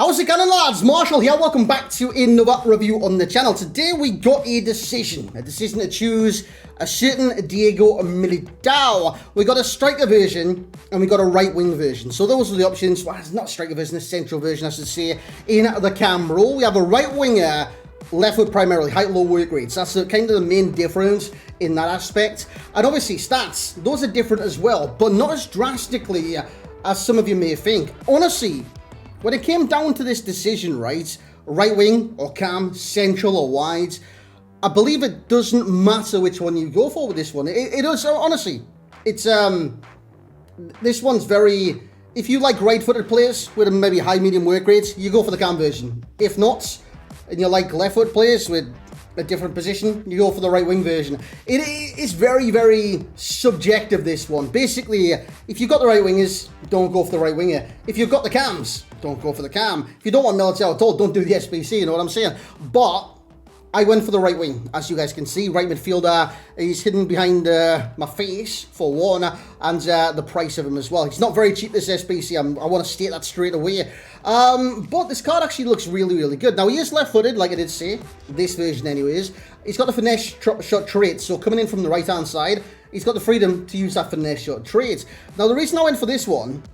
How's it going, lads? Marshall here. Welcome back to another review on the channel. Today we got a decision to choose a certain Diego Milito. We got a striker version and we got a right wing version. So those are the options. Well, it's not a striker version, a central version, I should say, in the cam role. We have a right winger, left foot primarily, height, low work rates. That's kind of the main difference in that aspect. And obviously stats, those are different as well, but not as drastically as some of you may think. Honestly, when it came down to this decision, right wing or cam, central or wide, I believe it doesn't matter which one you go for with this one. It does, honestly. It's this one's very, if you like right-footed players with maybe high medium work rates, you go for the cam version. If not, and you like left-foot players with a different position, you go for the right wing version. It is very, very subjective, this one. Basically, if you've got the right wingers, don't go for the right winger. If you've got the cams, don't go for the cam. If you don't want Milito at all, don't do the SBC, you know what I'm saying? But I went for the right wing, as you guys can see. Right midfielder, he's hidden behind my face, for one, and the price of him as well. He's not very cheap, this SBC. I want to state that straight away. But this card actually looks really, really good. Now, he is left-footed, like I did say, this version anyways. He's got the finesse shot trait, so coming in from the right-hand side, he's got the freedom to use that finesse shot trait. Now, the reason I went for this one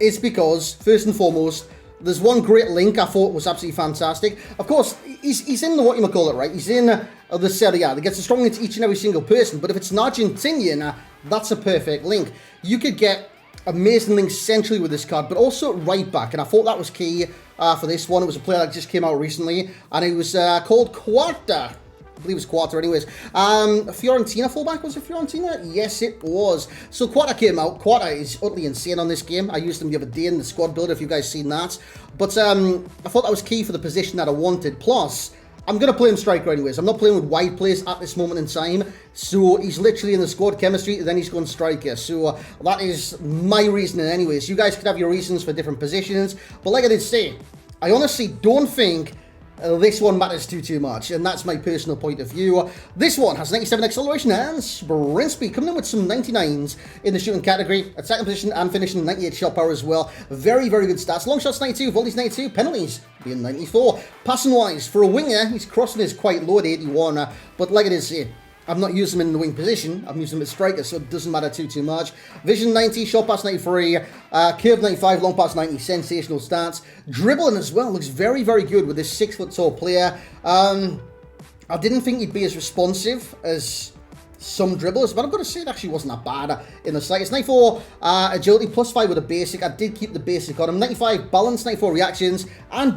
is because, first and foremost, there's one great link I thought was absolutely fantastic. Of course, he's in the whatchamacallit, right? He's in the Serie A. That gets strong into each and every single person. But if it's an Argentinian, that's a perfect link. You could get amazing links centrally with this card, but also right back. And I thought that was key for this one. It was a player that just came out recently, and it was called Quarta. I believe it was Quarta anyways. Fiorentina fullback, was it Fiorentina? Yes, it was. So Quarta came out. Quarta is utterly insane on this game. I used him the other day in the squad builder, if you guys seen that. But I thought that was key for the position that I wanted. Plus, I'm going to play him striker anyways. I'm not playing with wide players at this moment in time. So he's literally in the squad chemistry, and then he's going striker. So that is my reasoning anyways. You guys could have your reasons for different positions. But like I did say, I honestly don't think this one matters too much, and that's my personal point of view. This one has 97 acceleration and sprint speed, coming in with some 99s in the shooting category, attacking position and finishing 98 shot power as well. Very, very good stats. Long shots 92, volleys 92, penalties being 94. Passing wise, for a winger, his crossing is quite low at 81, but like it is here, I'm not using him in the wing position. I'm using him as striker, so it doesn't matter too much. Vision 90, short pass 93, curve 95, long pass 90, sensational stats. Dribbling as well looks very, very good with this 6 foot tall player. I didn't think he'd be as responsive as some dribblers, but I'm going to say it actually wasn't that bad in the slightest. 94 agility, plus 5 with a basic. I did keep the basic on him. 95 balance, 94 reactions, and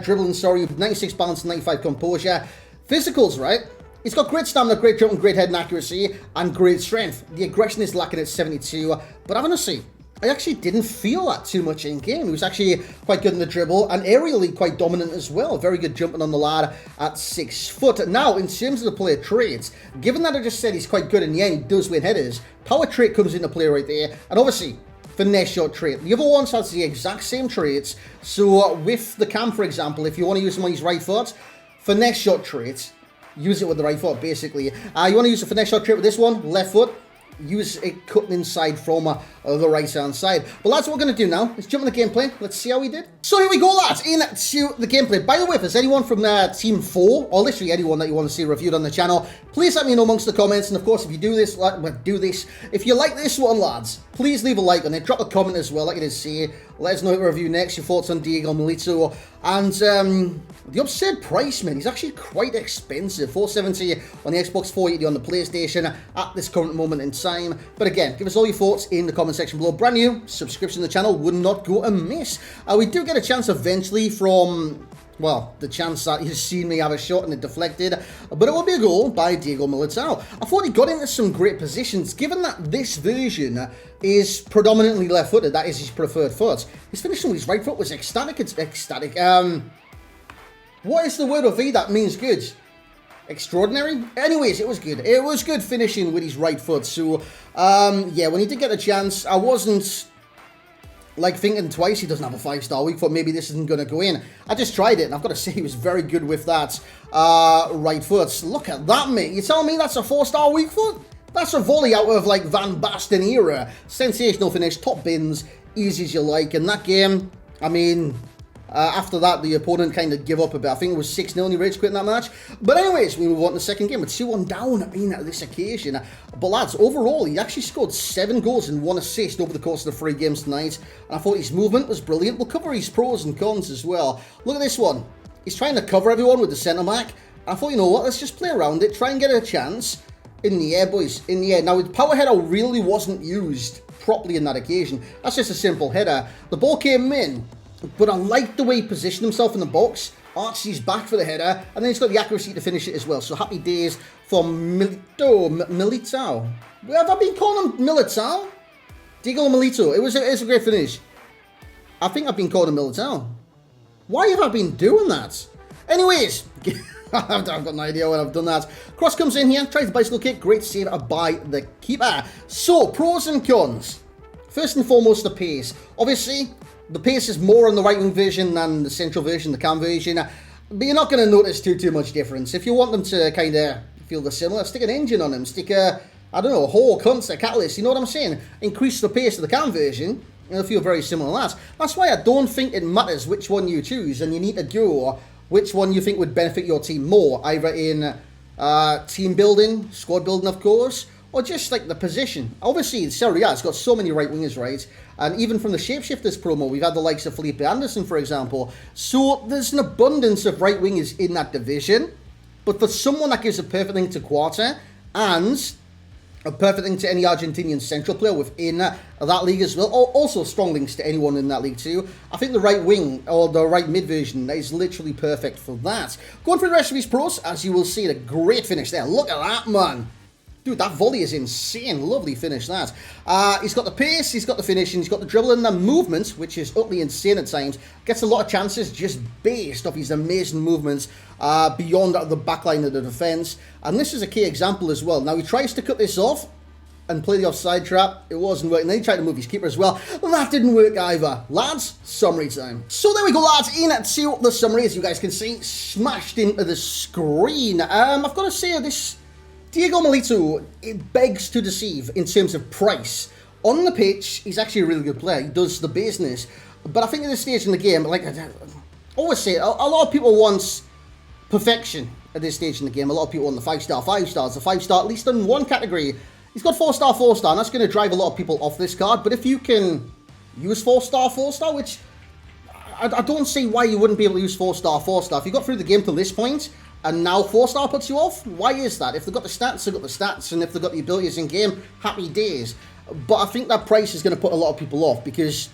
dribbling, sorry, 96 balance, 95 composure. Physicals, right? He's got great stamina, great jump, great head and accuracy, and great strength. The aggression is lacking at 72, but honestly, I actually didn't feel that too much in game. He was actually quite good in the dribble, and aerially quite dominant as well. Very good jumping on the lad at 6 foot. Now, in terms of the player traits, given that I just said he's quite good in the end, he does win headers, power trait comes into play right there, and obviously, finesse shot trait. The other ones has the exact same traits, so with the cam, for example, if you want to use him on his right foot, finesse shot trait, use it with the right foot, basically. You want to use a finesse shot trait with this one, left foot, use it cutting inside from the right-hand side. But that's what we're going to do now. Let's jump in the gameplay. Let's see how we did. So here we go, lads, into the gameplay. By the way, if there's anyone from Team 4, or literally anyone that you want to see reviewed on the channel, please let me know amongst the comments. And of course, if you do this, if you like this one, lads, please leave a like on it. Drop a comment as well, like it is say. Let us know what we review next, your thoughts on Diego Milito. And the absurd price, man, he's actually quite expensive. $470 on the Xbox, $480 on the PlayStation at this current moment in time. But again, give us all your thoughts in the comment section below. Brand new, subscription to the channel would not go amiss. We do get a chance eventually from, well, the chance that he's seen me have a shot and it deflected, but it will be a goal by Diego Milito. I thought he got into some great positions, given that this version is predominantly left-footed. That is his preferred foot. His finishing with his right foot was ecstatic. It's ecstatic. What is the word of V that means good? Extraordinary? Anyways, it was good. It was good finishing with his right foot. So, yeah, when he did get a chance, I wasn't like thinking twice. He doesn't have a 5-star weak foot. Maybe this isn't going to go in. I just tried it, and I've got to say he was very good with that right foot. Look at that, mate. You telling me that's a 4-star weak foot? That's a volley out of like Van Basten era. Sensational finish, top bins, easy as you like. And that game, I mean, After that, the opponent kind of gave up a bit. I think it was 6-0 and he rage quit in that match. But anyways, we move on to the second game. We're 2-1 down in this occasion. But lads, overall, he actually scored 7 goals and 1 assist over the course of the 3 games tonight. And I thought his movement was brilliant. We'll cover his pros and cons as well. Look at this one. He's trying to cover everyone with the centre-back. I thought, you know what, let's just play around it. Try and get a chance. In the air, boys. In the air. Now, the power header really wasn't used properly in that occasion. That's just a simple header. The ball came in, but I liked the way he positioned himself in the box. Archie's back for the header, and then he's got the accuracy to finish it as well. So happy days for Milito. Where have I been calling him? Milito? Diego Milito. It's a great finish. I think I've been calling him Milito. Why have I been doing that? Anyways... I've got no idea when I've done that. Cross comes in here, tries the bicycle kick. Great save by the keeper. So, pros and cons. First and foremost, the pace. Obviously, the pace is more on the right wing version than the central version, the cam version. But you're not going to notice too much difference. If you want them to kind of feel the similar, stick an engine on them. Stick a, I don't know, a whole a catalyst. You know what I'm saying? Increase the pace of the cam version. It'll feel very similar to that. That's why I don't think it matters which one you choose. And you need to go... which one you think would benefit your team more, either in team building, squad building, of course, or just like the position. Obviously, Serie A has got so many right wingers, right? And even from the Shapeshifters promo, we've had the likes of Felipe Anderson, for example. So there's an abundance of right wingers in that division. But for someone that gives a perfect link to Quarter and a perfect link to any Argentinian central player within that league as well. Also strong links to anyone in that league too. I think the right wing, or the right mid version, is literally perfect for that. Going through the rest of his pros, as you will see, a great finish there. Look at that, man. Dude, that volley is insane. Lovely finish, that. He's got the pace, he's got the finishing, he's got the dribble and the movement, which is utterly insane at times. Gets a lot of chances just based off his amazing movements beyond the back line of the defence. And this is a key example as well. Now, he tries to cut this off and play the offside trap. It wasn't working. Then he tried to move his keeper as well. That didn't work either. Lads, summary time. So there we go, lads. Into the summary, as you guys can see, smashed into the screen. I've got to say, this... Diego Milito, it begs to deceive in terms of price. On the pitch, he's actually a really good player. He does the business. But I think at this stage in the game, like I always say, a lot of people want perfection at this stage in the game. A lot of people want the 5-star, 5 stars, the 5-star, at least in one category. He's got 4-star, 4-star, and that's going to drive a lot of people off this card. But if you can use 4-star, 4-star, which I don't see why you wouldn't be able to use 4-star, 4-star. If you got through the game to this point, and now 4-star puts you off? Why is that? If they've got the stats, they've got the stats. And if they've got the abilities in game, happy days. But I think that price is going to put a lot of people off. Because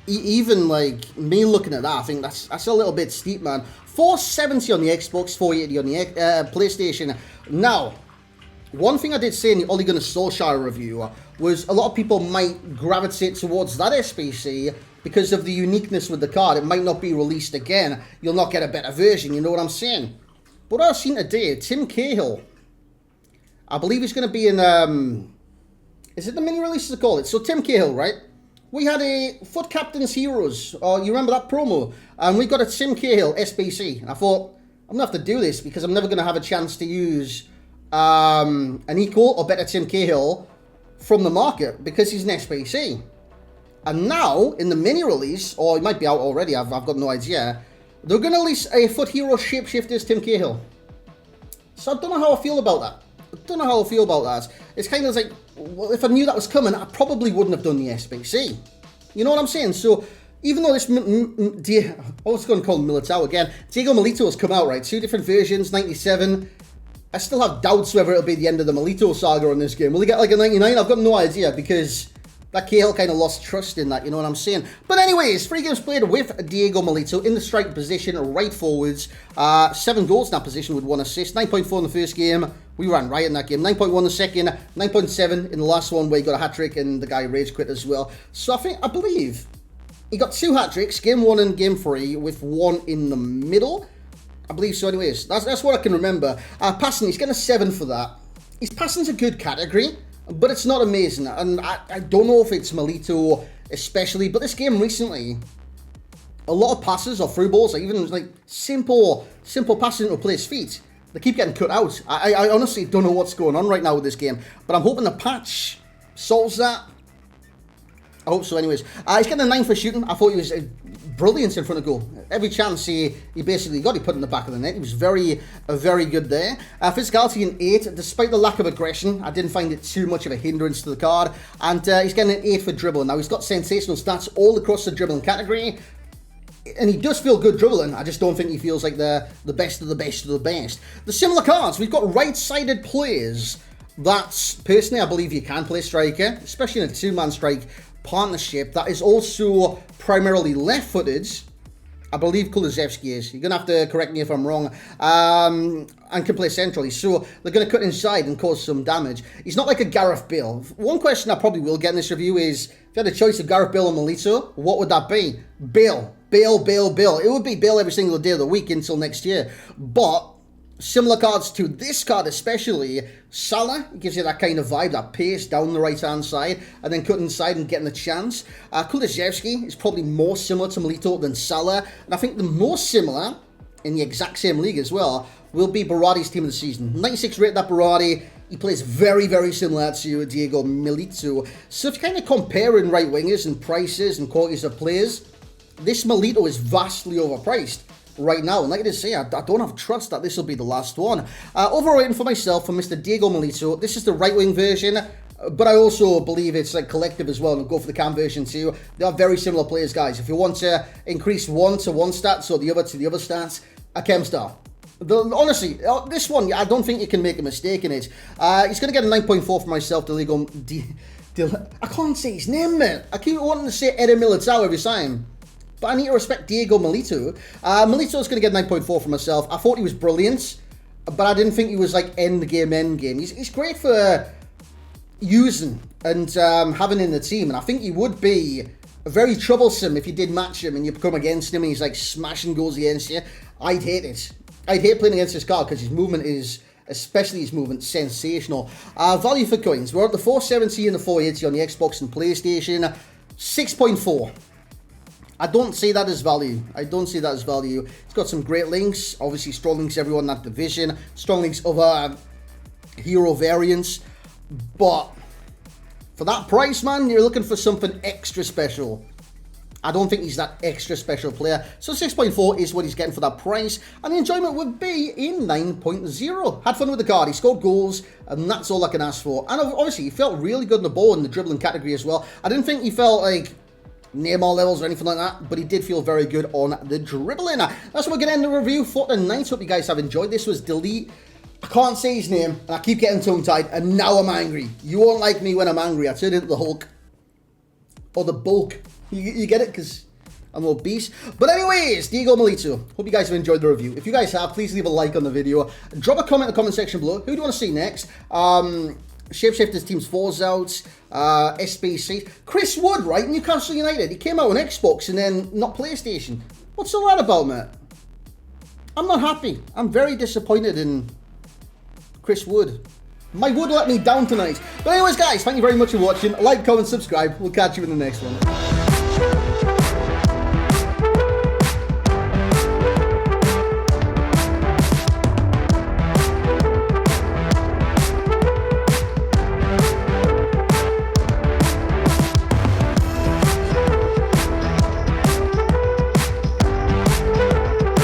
even like me looking at that, I think that's a little bit steep, man. 470 on the Xbox, 480 on the PlayStation. Now, one thing I did say in the Ole Gunnar Solskjaer review was a lot of people might gravitate towards that SBC because of the uniqueness with the card. It might not be released again. You'll not get a better version, you know what I'm saying? But I've seen today, Tim Cahill, I believe he's going to be in, is it the mini release, as they call it? So Tim Cahill, right? We had a Foot Captain's Heroes, you remember that promo? And we got a Tim Cahill SBC. And I thought, I'm going to have to do this because I'm never going to have a chance to use an equal or better Tim Cahill from the market because he's an SBC. And now, in the mini release, or it might be out already, I've got no idea, they're going to release a Foot Hero Shapeshifters Tim Cahill. So I don't know how I feel about that. It's kind of like, well, if I knew that was coming, I probably wouldn't have done the SBC. You know what I'm saying? So, even though this... I was going to call him Milito again. Diego Milito has come out, right? 2 different versions, 97. I still have doubts whether it'll be the end of the Milito saga on this game. Will he get like a 99? I've got no idea because... that Cahill kind of lost trust in that, you know what I'm saying? But anyways, 3 games played with Diego Milito in the striker position, right forwards. 7 goals in that position with 1 assist. 9.4 in the first game. We ran right in that game. 9.1 the second. 9.7 in the last one where he got a hat-trick and the guy rage quit as well. So I believe he got 2 hat-tricks, game 1 and game 3, with 1 in the middle. I believe so anyways. That's what I can remember. Passing, he's getting a 7 for that. His passing's a good category, but it's not amazing, and I don't know if it's Milito especially, but this game recently, a lot of passes or through balls, or even like simple passing into a player's feet, they keep getting cut out. I honestly don't know what's going on right now with this game, but I'm hoping the patch solves that. I hope so anyways. He's getting a 9 for shooting. I thought he was brilliant in front of goal. Every chance he basically got, he put in the back of the net. He was very good there. Physicality an 8, despite the lack of aggression. I didn't find it too much of a hindrance to the card. And he's getting an 8 for dribbling. Now, he's got sensational stats all across the dribbling category. And he does feel good dribbling. I just don't think he feels like the best of the best of the best. The similar cards, we've got right-sided players. That's, personally, I believe you can play striker, especially in a two-man strike partnership. That is also primarily left-footed. I believe Kulusevski is. You're going to have to correct me if I'm wrong. And can play centrally. So they're going to cut inside and cause some damage. He's not like a Gareth Bale. One question I probably will get in this review is, if you had a choice of Gareth Bale or Milito, what would that be? Bale. Bale. It would be Bale every single day of the week until next year. But similar cards to this card especially, Salah gives you that kind of vibe, that pace down the right-hand side, and then cut inside and getting a chance. Kulusevski is probably more similar to Milito than Salah, and I think the most similar, in the exact same league as well, will be Berardi's team of the season. 96 rate that Berardi. He plays very, very similar to Diego Milito. So if you're kind of comparing right wingers and prices and qualities of players, this Milito is vastly overpriced right now, and like I did say, I don't have trust that this will be the last one. Overall rating for myself for Mr. Diego Milito, this is the right wing version, but I also believe it's like collective as well, and we'll go for the cam version too. They are very similar players, guys. If you want to increase one to one stats or the other to the other stats, a chem star. Honestly, this one, I don't think you can make a mistake in it. He's going to get a 9.4 for myself, I can't say his name, man. I keep wanting to say Eder Militao every time. But I need to respect Diego Milito. Milito's going to get 9.4 for myself. I thought he was brilliant, but I didn't think he was like end game. He's great for using and having in the team, and I think he would be very troublesome if you did match him and you come against him and he's like smashing goals against you. I'd hate it. I'd hate playing against this card because his movement is, especially his movement, sensational. Value for coins. We're at the 470 and the 480 on the Xbox and PlayStation. 6.4. I don't see that as value. It's got some great links. Obviously, strong links everyone in that division. Strong links other hero variants. But for that price, man, you're looking for something extra special. I don't think he's that extra special player. So 6.4 is what he's getting for that price. And the enjoyment would be in 9.0. Had fun with the card. He scored goals. And that's all I can ask for. And obviously, he felt really good on the ball in the dribbling category as well. I didn't think he felt like Neymar levels or anything like that, but he did feel very good on the dribbling. That's what we're going to end the review for tonight. Hope you guys have enjoyed. This was Delete. I can't say his name, and I keep getting tongue-tied, and now I'm angry. You won't like me when I'm angry. I turn into the Hulk. Or the Bulk. You get it? Because I'm obese. But anyways, Diego Milito. Hope you guys have enjoyed the review. If you guys have, please leave a like on the video. Drop a comment in the comment section below. Who do you want to see next? Shapeshifters teams 4's out. SBC. Chris Wood, right? Newcastle United. He came out on Xbox and then not PlayStation. What's all that about, mate? I'm not happy. I'm very disappointed in Chris Wood. My Wood let me down tonight. But anyways, guys, thank you very much for watching. Like, comment, subscribe. We'll catch you in the next one.